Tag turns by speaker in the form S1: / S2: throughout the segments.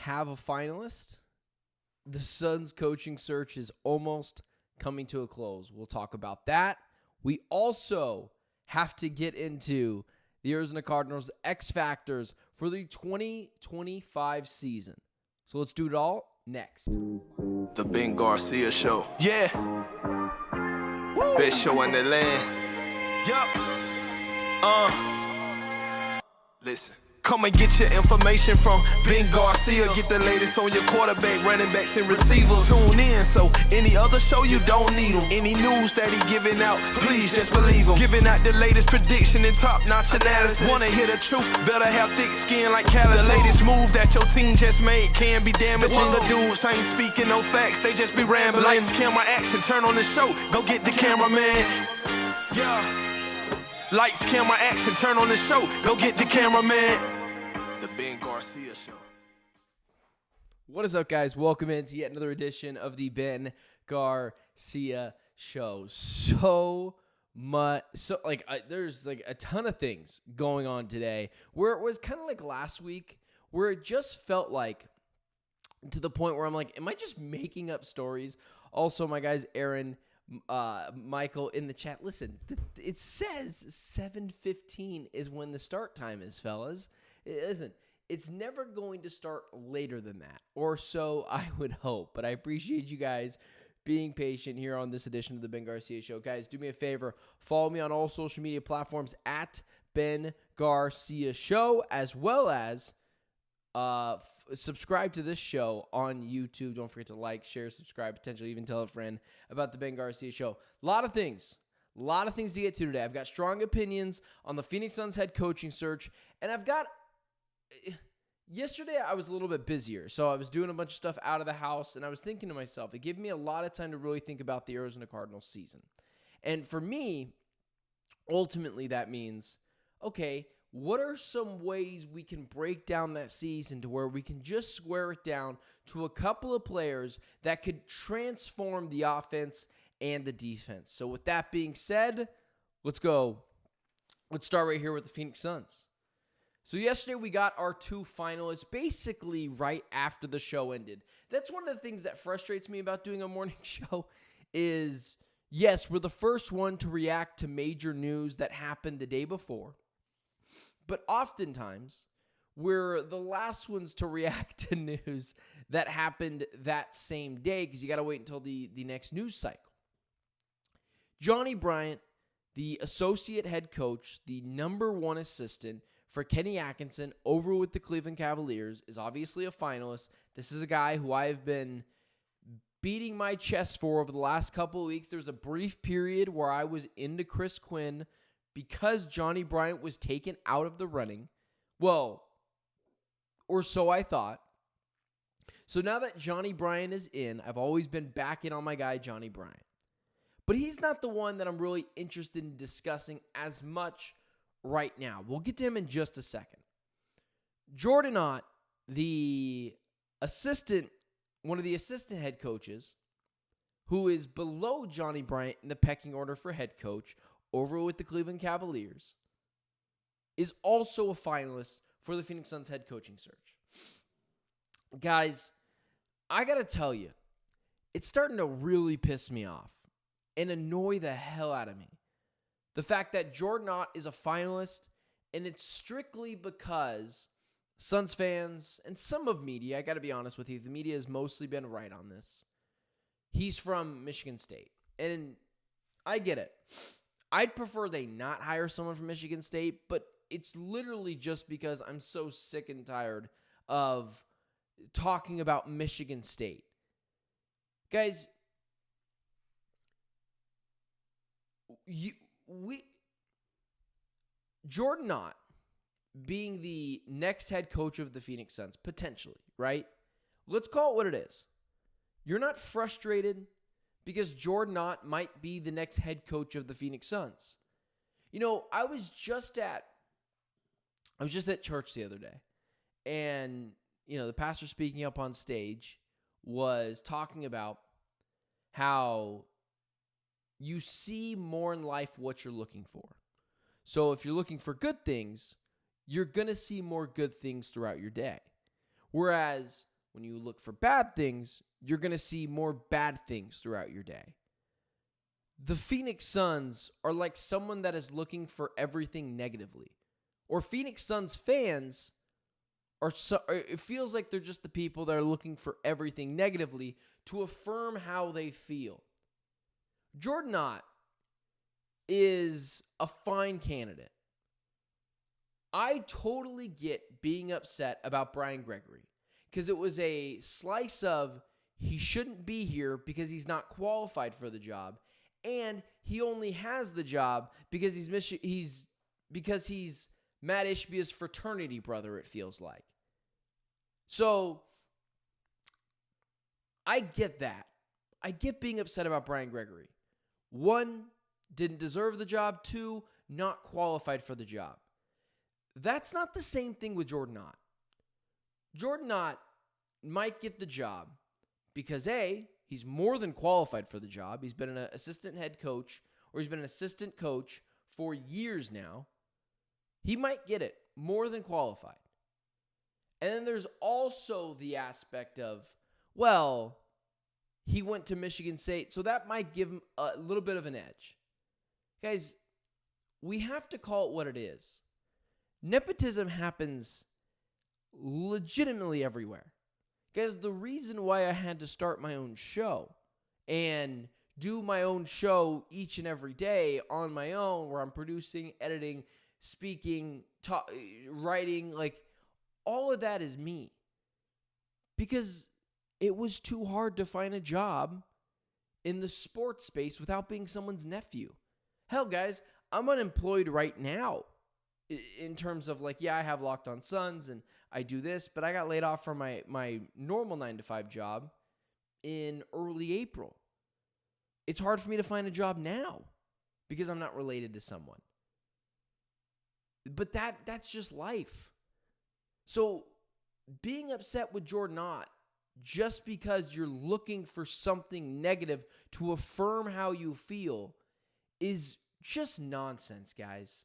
S1: have a finalist. The Suns coaching search is almost coming to a close. We'll talk about that. We also have to get into the Arizona Cardinals X factors for the 2025 season. So let's do it all next.
S2: The Ben Garcia Show. Yeah. Woo. Best show in the land. Yup. Listen. Come and get your information from Ben Garcia. Get the latest on your quarterback, running backs, and receivers. Tune in, so any other show you don't need them. Any news that he giving out, please just believe him. Giving out the latest prediction and top-notch analysis. Wanna hear the truth, better have thick skin like calluses. The latest move that your team just made can be damaging. The dudes ain't speaking no facts, they just be rambling. Lights, camera, action, turn on the show, go get the cameraman. Yeah. Lights, camera, action, turn on the show, go get the cameraman. The Ben Garcia Show.
S1: What is up, guys? Welcome into yet another edition of the Ben Garcia Show. There's a ton of things going on today, where it was kind of like last week, where it just felt like, to the point where I'm like, am I just making up stories? Also, my guys, Aaron, Michael in the chat. Listen, it says 7:15 is when the start time is, fellas. It isn't. It's never going to start later than that, or so I would hope. But I appreciate you guys being patient here on this edition of the Ben Garcia Show. Guys, do me a favor. Follow me on all social media platforms at Ben Garcia Show, as well as subscribe to this show on YouTube. Don't forget to like, share, subscribe, potentially even tell a friend about the Ben Garcia Show. A lot of things to get to today. I've got strong opinions on the Phoenix Suns head coaching search, and yesterday I was a little bit busier, so I was doing a bunch of stuff out of the house, and I was thinking to myself, it gave me a lot of time to really think about the Arizona Cardinals season. And for me, ultimately that means, okay, what are some ways we can break down that season to where we can just square it down to a couple of players that could transform the offense and the defense? So with that being said, let's go. Let's start right here with the Phoenix Suns. So yesterday we got our two finalists basically right after the show ended. That's one of the things that frustrates me about doing a morning show is, yes, we're the first one to react to major news that happened the day before. But oftentimes, we're the last ones to react to news that happened that same day because you got to wait until the next news cycle. Johnnie Bryant, the associate head coach, the number one assistant for Kenny Atkinson over with the Cleveland Cavaliers, is obviously a finalist. This is a guy who I have been beating my chest for over the last couple of weeks. There was a brief period where I was into Chris Quinn because Johnnie Bryant was taken out of the running. Well, or so I thought. So now that Johnnie Bryant is in, I've always been backing on my guy, Johnnie Bryant. But he's not the one that I'm really interested in discussing as much right now. We'll get to him in just a second. Jordan Ott, the assistant, one of the assistant head coaches, who is below Johnnie Bryant in the pecking order for head coach over with the Cleveland Cavaliers, is also a finalist for the Phoenix Suns head coaching search. Guys, I got to tell you, it's starting to really piss me off and annoy the hell out of me. The fact that Jordan Ott is a finalist, and it's strictly because Suns fans and some of media, I got to be honest with you, the media has mostly been right on this. He's from Michigan State, and I get it. I'd prefer they not hire someone from Michigan State, but it's literally just because I'm so sick and tired of talking about Michigan State. Guys, Jordan Ott being the next head coach of the Phoenix Suns, potentially, right? Let's call it what it is. You're not frustrated because Jordan Ott might be the next head coach of the Phoenix Suns. You know, I was just at church the other day, and, you know, the pastor speaking up on stage was talking about how you see more in life what you're looking for. So if you're looking for good things, you're going to see more good things throughout your day. Whereas When you look for bad things, you're going to see more bad things throughout your day. The Phoenix Suns are like someone that is looking for everything negatively. Or Phoenix Suns fans it feels like they're just the people that are looking for everything negatively to affirm how they feel. Jordan Ott is a fine candidate. I totally get being upset about Brian Gregory because it was a slice of he shouldn't be here because he's not qualified for the job, and he only has the job because he's Matt Ishbia's fraternity brother, it feels like. So I get that. I get being upset about Brian Gregory. 1, didn't deserve the job. 2, not qualified for the job. That's not the same thing with Jordan Ott. Jordan Ott might get the job because A, he's more than qualified for the job. He's been an assistant head coach, or he's been an assistant coach for years now. He might get it, more than qualified. And then there's also the aspect of, well, he went to Michigan State, so that might give him a little bit of an edge. Guys, we have to call it what it is. Nepotism happens legitimately everywhere. Guys, the reason why I had to start my own show and do my own show each and every day on my own, where I'm producing, editing, speaking, writing, like all of that is me. Because it was too hard to find a job in the sports space without being someone's nephew. Hell, guys, I'm unemployed right now in terms of like, yeah, I have Locked On Suns and I do this, but I got laid off from my normal 9-to-5 job in early April. It's hard for me to find a job now because I'm not related to someone. But that's just life. So being upset with Jordan Ott just because you're looking for something negative to affirm how you feel is just nonsense, guys.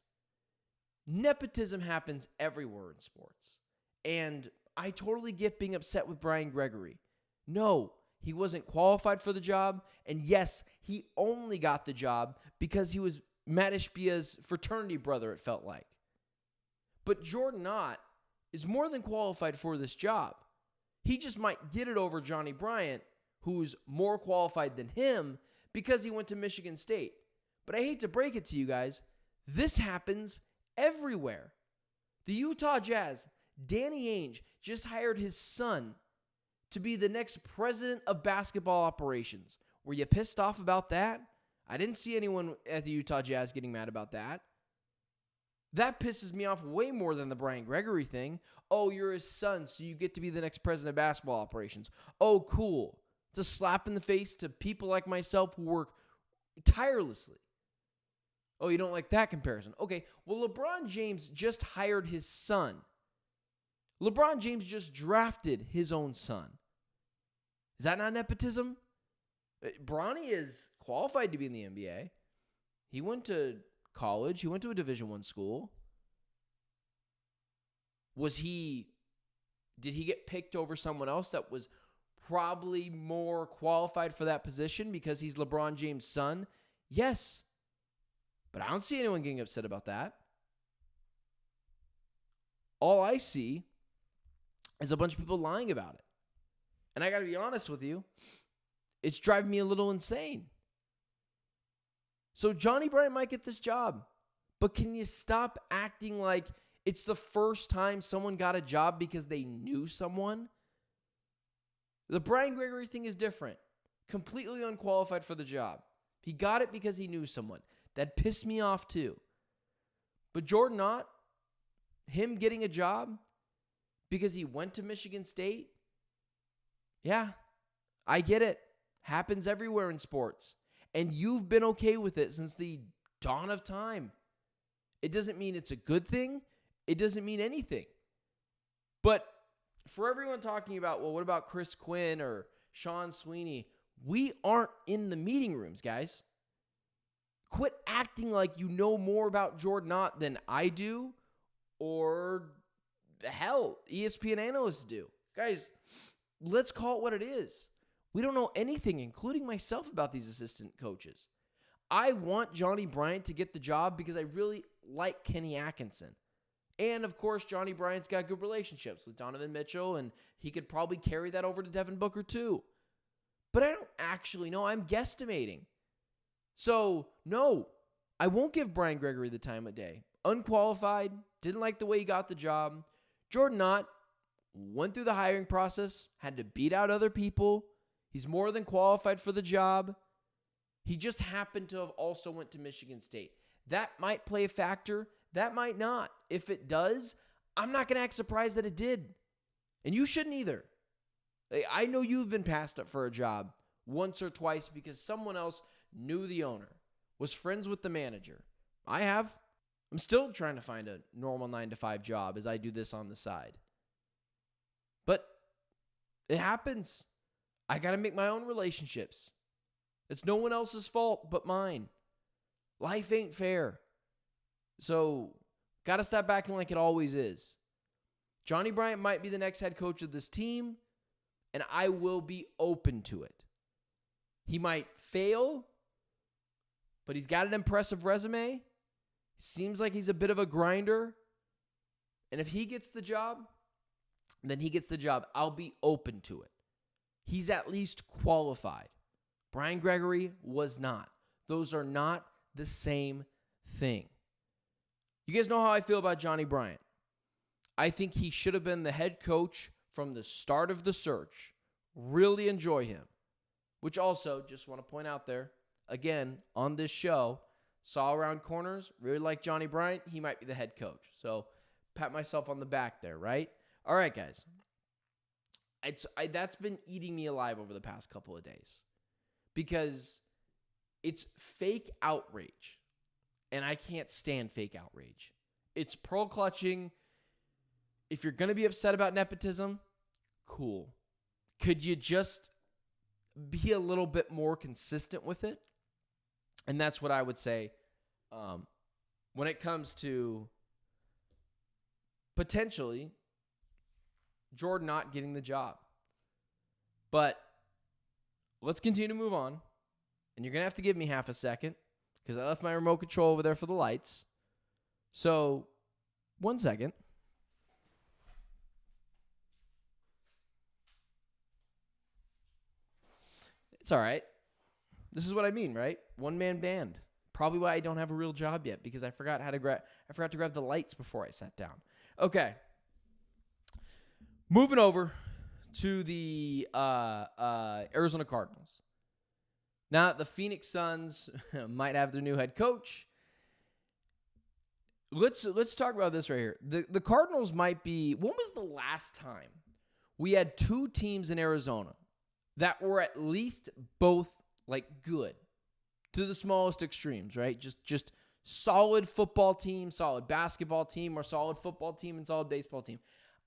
S1: Nepotism happens everywhere in sports. And I totally get being upset with Brian Gregory. No, he wasn't qualified for the job. And yes, he only got the job because he was Matt Ishbia's fraternity brother, it felt like. But Jordan Ott is more than qualified for this job. He just might get it over Johnnie Bryant, who's more qualified than him because he went to Michigan State. But I hate to break it to you guys, this happens everywhere. The Utah Jazz, Danny Ainge, just hired his son to be the next president of basketball operations. Were you pissed off about that? I didn't see anyone at the Utah Jazz getting mad about that. That pisses me off way more than the Brian Gregory thing. Oh, you're his son, so you get to be the next president of basketball operations. Oh, cool. It's a slap in the face to people like myself who work tirelessly. Oh, you don't like that comparison? Okay, well, LeBron James just hired his son. LeBron James just drafted his own son. Is that not nepotism? Bronny is qualified to be in the NBA. He went to college. He went to a Division I school. Did he get picked over someone else that was probably more qualified for that position because he's LeBron James' son? Yes. But I don't see anyone getting upset about that. All I see is a bunch of people lying about it. And I got to be honest with you, it's driving me a little insane. So Johnnie Bryant might get this job, but can you stop acting like it's the first time someone got a job because they knew someone? The Brian Gregory thing is different. Completely unqualified for the job. He got it because he knew someone. That pissed me off too. But Jordan Ott, him getting a job because he went to Michigan State, yeah, I get it. Happens everywhere in sports. And you've been okay with it since the dawn of time. It doesn't mean it's a good thing. It doesn't mean anything. But for everyone talking about, well, what about Chris Quinn or Sean Sweeney? We aren't in the meeting rooms, guys. Quit acting like you know more about Jordan Ott than I do or, hell, ESPN analysts do. Guys, let's call it what it is. We don't know anything, including myself, about these assistant coaches. I want Johnnie Bryant to get the job because I really like Kenny Atkinson. And, of course, Johnnie Bryant's got good relationships with Donovan Mitchell, and he could probably carry that over to Devin Booker too. But I don't actually know. I'm guesstimating. So, no, I won't give Brian Gregory the time of day. Unqualified, didn't like the way he got the job. Jordan Ott went through the hiring process, had to beat out other people. He's more than qualified for the job. He just happened to have also went to Michigan State. That might play a factor. That might not. If it does, I'm not going to act surprised that it did. And you shouldn't either. I know you've been passed up for a job once or twice because someone else knew the owner, was friends with the manager. I have. I'm still trying to find a normal 9-to-5 job as I do this on the side. But it happens. I got to make my own relationships. It's no one else's fault but mine. Life ain't fair. So, got to step back like it always is. Johnnie Bryant might be the next head coach of this team, and I will be open to it. He might fail, but he's got an impressive resume. Seems like he's a bit of a grinder. And if he gets the job, then he gets the job. I'll be open to it. He's at least qualified. Brian Gregory was not. Those are not the same thing. You guys know how I feel about Johnnie Bryant. I think he should have been the head coach from the start of the search. Really enjoy him. Which also, just want to point out there, again, on this show, saw around corners, really like Johnnie Bryant, he might be the head coach. So, pat myself on the back there, right? All right, guys. That's been eating me alive over the past couple of days. Because it's fake outrage. And I can't stand fake outrage. It's pearl clutching. If you're going to be upset about nepotism, cool. Could you just be a little bit more consistent with it? And that's what I would say when it comes to potentially Jordan not getting the job. But let's continue to move on. And you're going to have to give me half a second because I left my remote control over there for the lights. So, 1 second. It's all right. This is what I mean, right? One-man band. Probably why I don't have a real job yet because I forgot to grab the lights before I sat down. Okay. Moving over to the Arizona Cardinals. Now, the Phoenix Suns might have their new head coach. Let's talk about this right here. The Cardinals might be, when was the last time we had two teams in Arizona that were at least both like good to the smallest extremes, right? Just solid football team, solid basketball team, or solid football team and solid baseball team.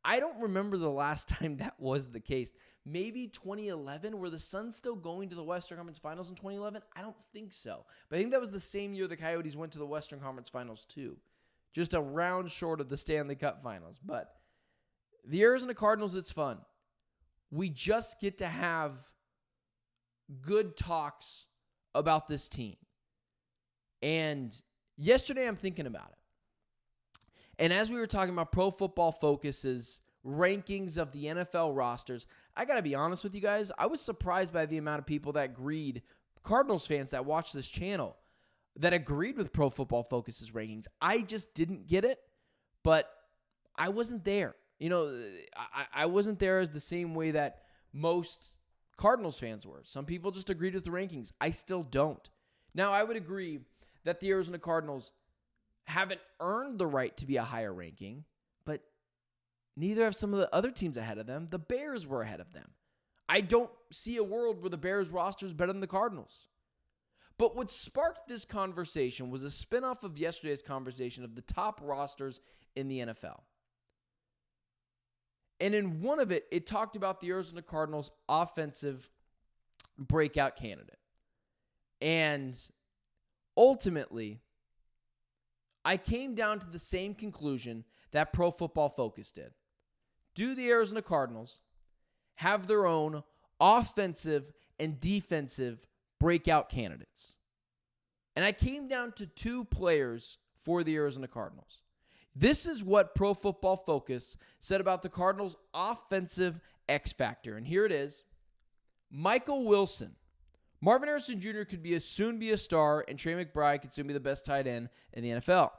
S1: I don't remember the last time that was the case. Maybe 2011. Were the Suns still going to the Western Conference Finals in 2011? I don't think so. But I think that was the same year the Coyotes went to the Western Conference Finals too. Just a round short of the Stanley Cup Finals. But the Arizona Cardinals, it's fun. We just get to have good talks about this team. And yesterday I'm thinking about it. And as we were talking about Pro Football Focus's rankings of the NFL rosters, I got to be honest with you guys, I was surprised by the amount of people that agreed, Cardinals fans that watch this channel, that agreed with Pro Football Focus's rankings. I just didn't get it, but I wasn't there. You know, I wasn't there as the same way that most Cardinals fans were. Some people just agreed with the rankings. I still don't. Now, I would agree that the Arizona Cardinals haven't earned the right to be a higher ranking, but neither have some of the other teams ahead of them. The Bears were ahead of them. I don't see a world where the Bears roster is better than the Cardinals. But what sparked this conversation was a spinoff of yesterday's conversation of the top rosters in the NFL. And in one of it, it talked about the Arizona Cardinals' offensive breakout candidate. And ultimately, I came down to the same conclusion that Pro Football Focus did. Do the Arizona Cardinals have their own offensive and defensive breakout candidates. And I came down to 2 players for the Arizona Cardinals. This is what Pro Football Focus said about the Cardinals' offensive X factor. And here it is. Michael Wilson. Marvin Harrison Jr. could soon be a star, and Trey McBride could soon be the best tight end in the NFL.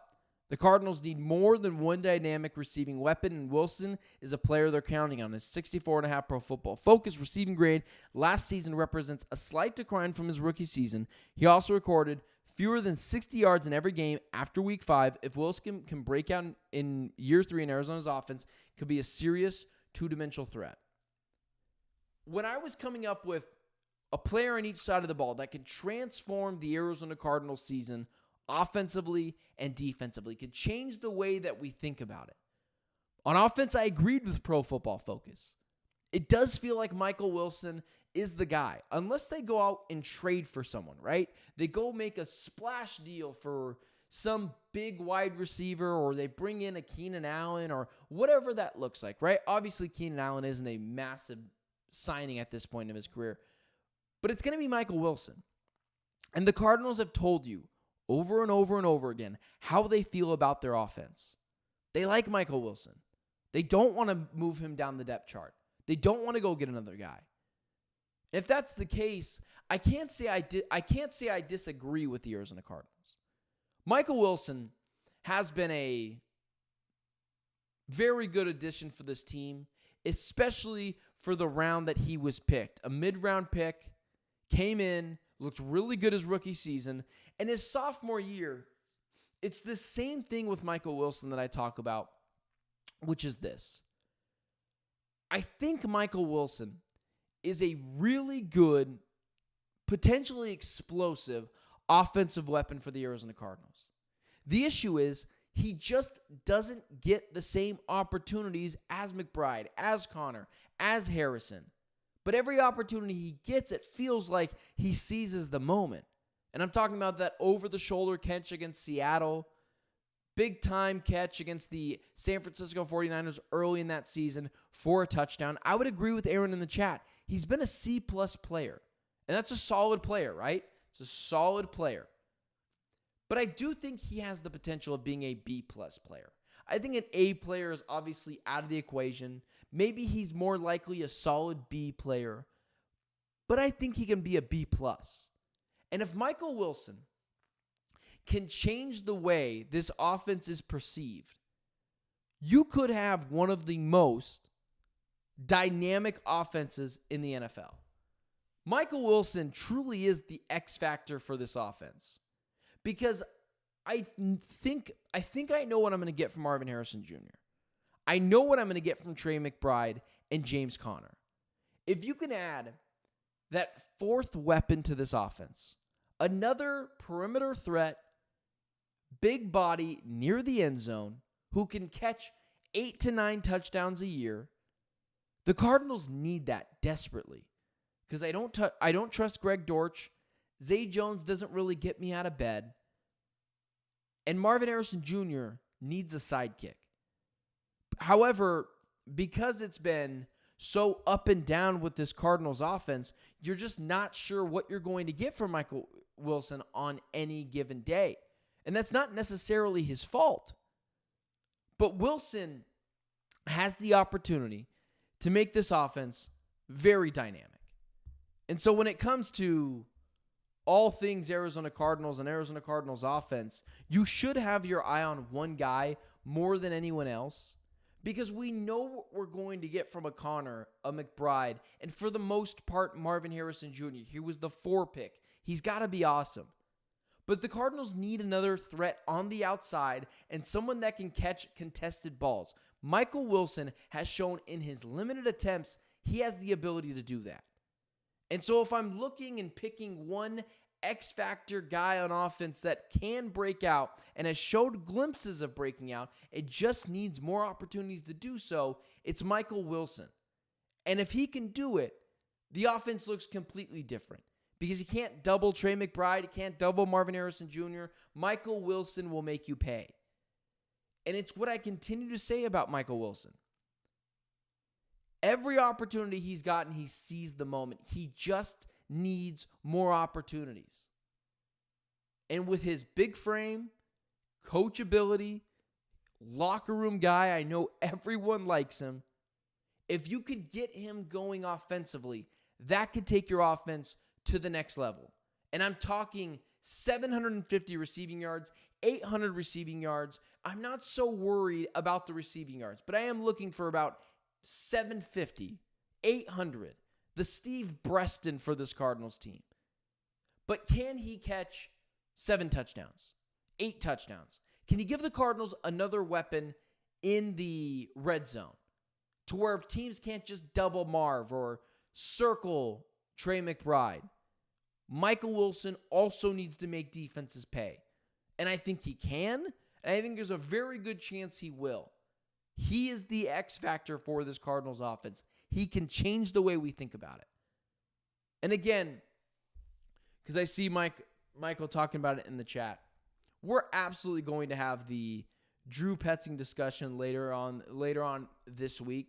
S1: The Cardinals need more than one dynamic receiving weapon, and Wilson is a player they're counting on. His 64.5 Pro Football Focus receiving grade last season represents a slight decline from his rookie season. He also recorded fewer than 60 yards in every game after Week 5. If Wilson can break out in year 3 in Arizona's offense, could be a serious two-dimensional threat. When I was coming up with a player on each side of the ball that could transform the Arizona Cardinals season offensively and defensively, could change the way that we think about it. On offense, I agreed with Pro Football Focus. It does feel like Michael Wilson is the guy, unless they go out and trade for someone, right? They go make a splash deal for some big wide receiver, or they bring in a Keenan Allen, or whatever that looks like, right? Obviously, Keenan Allen isn't a massive signing at this point in his career, but it's going to be Michael Wilson. And the Cardinals have told you over and over and over again how they feel about their offense. They like Michael Wilson. They don't want to move him down the depth chart. They don't want to go get another guy. If that's the case, I can't say I disagree with the Arizona Cardinals. Michael Wilson has been a very good addition for this team, especially for the round that he was picked. A mid-round pick, came in, looked really good his rookie season, and his sophomore year, it's the same thing with Michael Wilson that I talk about, which is this. I think Michael Wilson is a really good, potentially explosive offensive weapon for the Arizona Cardinals. The issue is he just doesn't get the same opportunities as McBride, as Connor, as Harrison. But every opportunity he gets, it feels like he seizes the moment. And I'm talking about that over-the-shoulder catch against Seattle, big-time catch against the San Francisco 49ers early in that season for a touchdown. I would agree with Aaron in the chat. He's been a C-plus player. And that's a solid player, right? It's a solid player. But I do think he has the potential of being a B-plus player. I think an A player is obviously out of the equation. Maybe he's more likely a solid B player. But I think he can be a B-plus. And if Michael Wilson can change the way this offense is perceived, you could have one of the most dynamic offenses in the NFL. Michael Wilson truly is the X factor for this offense, because I think I know what I'm going to get from Marvin Harrison Jr. I know what I'm going to get from Trey McBride and James Conner. If you can add that fourth weapon to this offense, another perimeter threat, big body near the end zone, who can catch 8 to 9 touchdowns a year, the Cardinals need that desperately. Because I don't trust Greg Dortch. Zay Jones doesn't really get me out of bed. And Marvin Harrison Jr. needs a sidekick. However, because it's been so up and down with this Cardinals offense, you're just not sure what you're going to get from Michael Wilson on any given day. And that's not necessarily his fault. But Wilson has the opportunity to make this offense very dynamic. And so when it comes to all things Arizona Cardinals and Arizona Cardinals offense, you should have your eye on one guy more than anyone else, because we know what we're going to get from a Connor, a McBride, and for the most part, Marvin Harrison Jr. He was the 4 pick. He's got to be awesome. But the Cardinals need another threat on the outside and someone that can catch contested balls. Michael Wilson has shown in his limited attempts he has the ability to do that. And so if I'm looking and picking one X-factor guy on offense that can break out and has showed glimpses of breaking out, it just needs more opportunities to do so, it's Michael Wilson. And if he can do it, the offense looks completely different. Because he can't double Trey McBride, he can't double Marvin Harrison Jr. Michael Wilson will make you pay. And it's what I continue to say about Michael Wilson. Every opportunity he's gotten, he seized the moment. He just needs more opportunities. And with his big frame, coachability, locker room guy, I know everyone likes him. If you could get him going offensively, that could take your offense to the next level. And I'm talking 750 receiving yards, 800 receiving yards. I'm not so worried about the receiving yards, but I am looking for about 750, 800, the Steve Breston for this Cardinals team. But can he catch 7 touchdowns, 8 touchdowns? Can he give the Cardinals another weapon in the red zone to where teams can't just double Marv or circle Trey McBride? Michael Wilson also needs to make defenses pay. And I think he can. And I think there's a very good chance he will. He is the X factor for this Cardinals offense. He can change the way we think about it. And again, because I see Michael talking about it in the chat, we're absolutely going to have the Drew Petzing discussion later on this week.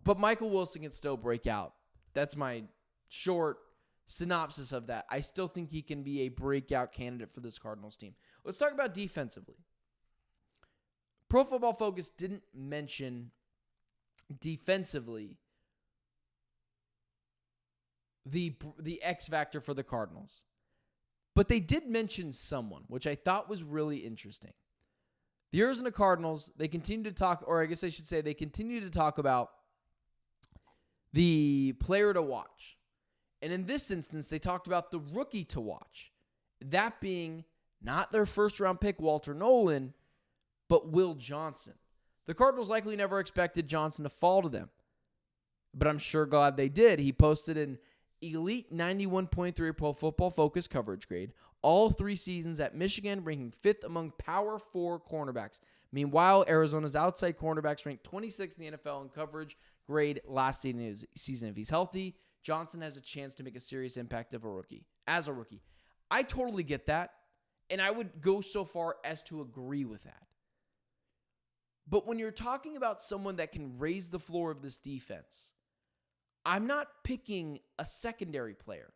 S1: But Michael Wilson can still break out. That's my short synopsis of that. I still think he can be a breakout candidate for this Cardinals team. Let's talk about defensively. Pro Football Focus didn't mention defensively the X factor for the Cardinals. But they did mention someone, which I thought was really interesting. The Arizona Cardinals, they continue to talk, or I guess I should say they continue to talk about the player to watch. And in this instance, they talked about the rookie to watch. That being not their first-round pick, Walter Nolan, but Will Johnson. The Cardinals likely never expected Johnson to fall to them, but I'm sure glad they did. He posted an elite 91.3 Pro Football Focus coverage grade all 3 seasons at Michigan, ranking 5th among Power 4 cornerbacks. Meanwhile, Arizona's outside cornerbacks ranked 26th in the NFL in coverage grade last season. If he's healthy, Johnson has a chance to make a serious impact as a rookie. I totally get that, and I would go so far as to agree with that. But when you're talking about someone that can raise the floor of this defense, I'm not picking a secondary player.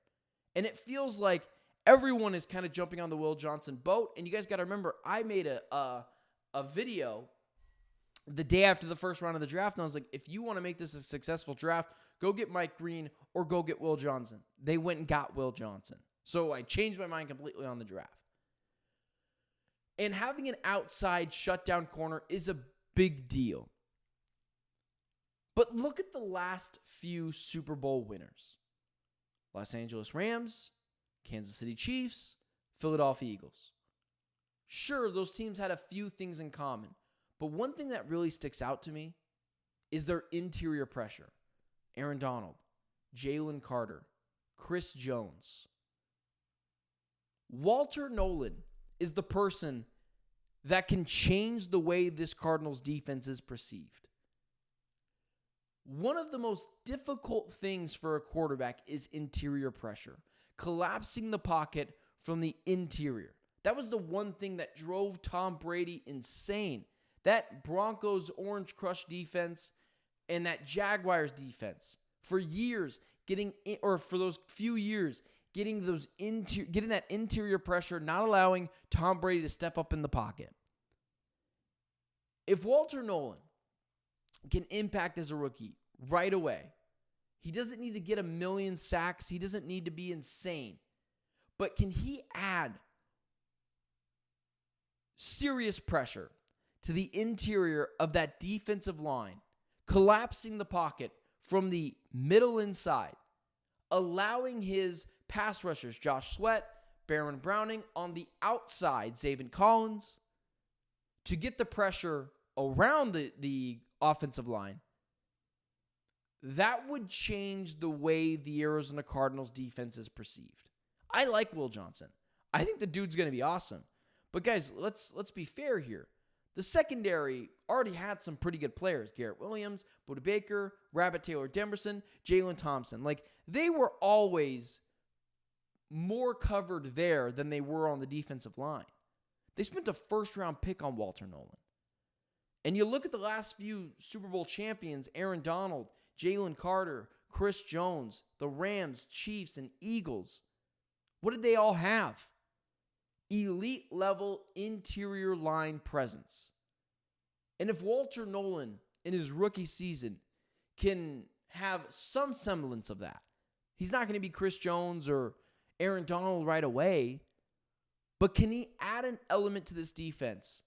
S1: And it feels like everyone is kind of jumping on the Will Johnson boat. And you guys got to remember, I made a video the day after the first round of the draft, and I was like, if you want to make this a successful draft, go get Mike Green or go get Will Johnson. They went and got Will Johnson. So I changed my mind completely on the draft. And having an outside shutdown corner is a big deal. But look at the last few Super Bowl winners. Los Angeles Rams, Kansas City Chiefs, Philadelphia Eagles. Sure, those teams had a few things in common. But one thing that really sticks out to me is their interior pressure. Aaron Donald, Jalen Carter, Chris Jones. Walter Nolan is the person that can change the way this Cardinals defense is perceived. One of the most difficult things for a quarterback is interior pressure, collapsing the pocket from the interior. That was the one thing that drove Tom Brady insane. That Broncos Orange Crush defense and that Jaguars defense for years, for those few years, getting that interior pressure, not allowing Tom Brady to step up in the pocket. If Walter Nolan can impact as a rookie right away, he doesn't need to get 1 million sacks. He doesn't need to be insane. But can he add serious pressure to the interior of that defensive line, collapsing the pocket from the middle inside, allowing his pass rushers, Josh Sweat, Baron Browning, on the outside, Zaven Collins, to get the pressure around the offensive line? That would change the way the Arizona Cardinals defense is perceived. I like Will Johnson. I think the dude's going to be awesome. But guys, let's be fair here. The secondary already had some pretty good players. Garrett Williams, Budda Baker, Rabbit Taylor Demerson, Jalen Thompson. They were always more covered there than they were on the defensive line. They spent a first-round pick on Walter Nolan. And you look at the last few Super Bowl champions, Aaron Donald, Jalen Carter, Chris Jones, the Rams, Chiefs, and Eagles. What did they all have? Elite level interior line presence. And if Walter Nolan in his rookie season can have some semblance of that, he's not going to be Chris Jones or Aaron Donald right away, but can he add an element to this defense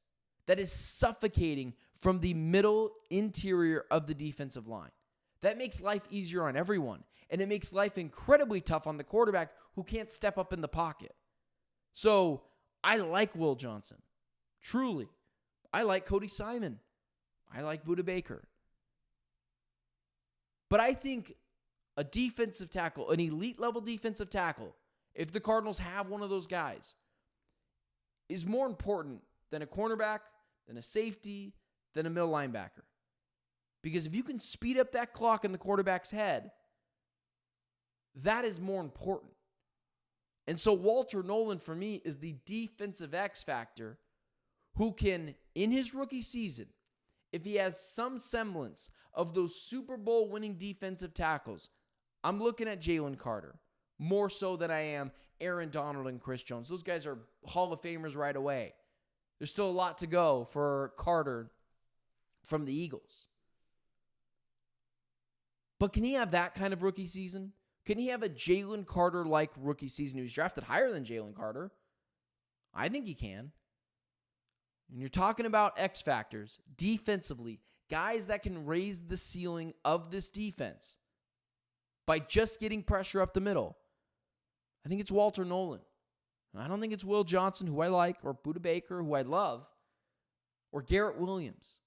S1: that is suffocating from the middle interior of the defensive line? That makes life easier on everyone, and it makes life incredibly tough on the quarterback who can't step up in the pocket. So I like Will Johnson. Truly. I like Cody Simon. I like Budda Baker. But I think a defensive tackle, an elite level defensive tackle, if the Cardinals have one of those guys, is more important than a cornerback, than a safety, than a middle linebacker. Because if you can speed up that clock in the quarterback's head, that is more important. And so Walter Nolan, for me, is the defensive X factor who can, in his rookie season, if he has some semblance of those Super Bowl winning defensive tackles, I'm looking at Jalen Carter more so than I am Aaron Donald and Chris Jones. Those guys are Hall of Famers right away. There's still a lot to go for Carter from the Eagles. But can he have that kind of rookie season? Can he have a Jalen Carter-like rookie season? He was drafted higher than Jalen Carter. I think he can. When you're talking about X factors, defensively, guys that can raise the ceiling of this defense by just getting pressure up the middle, I think it's Walter Nolan. I don't think it's Will Johnson, who I like, or Budda Baker, who I love, or Garrett Williams.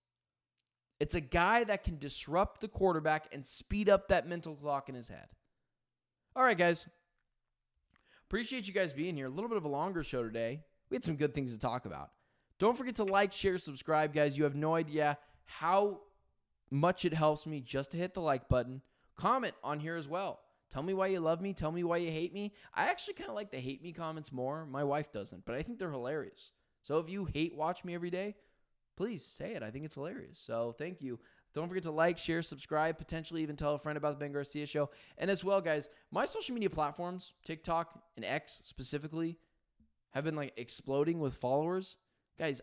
S1: It's a guy that can disrupt the quarterback and speed up that mental clock in his head. All right, guys. Appreciate you guys being here. A little bit of a longer show today. We had some good things to talk about. Don't forget to like, share, subscribe, guys. You have no idea how much it helps me just to hit the like button. Comment on here as well. Tell me why you love me. Tell me why you hate me. I actually kind of like the hate me comments more. My wife doesn't, but I think they're hilarious. So if you hate watch me every day, please say it. I think it's hilarious. So thank you. Don't forget to like, share, subscribe, potentially even tell a friend about the Ben Garcia Show. And as well, guys, my social media platforms, TikTok and X specifically, have been like exploding with followers. Guys,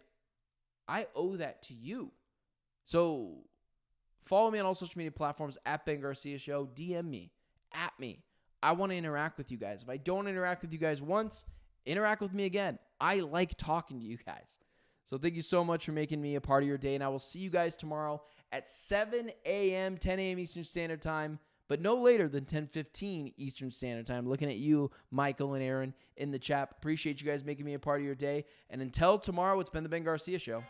S1: I owe that to you. So follow me on all social media platforms at Ben Garcia Show. DM me, at me. I want to interact with you guys. If I don't interact with you guys once, interact with me again. I like talking to you guys. So thank you so much for making me a part of your day. And I will see you guys tomorrow at 7 a.m., 10 a.m. Eastern Standard Time, but no later than 10:15 Eastern Standard Time. Looking at you, Michael and Aaron, in the chat. Appreciate you guys making me a part of your day. And until tomorrow, it's been the Ben Garcia Show.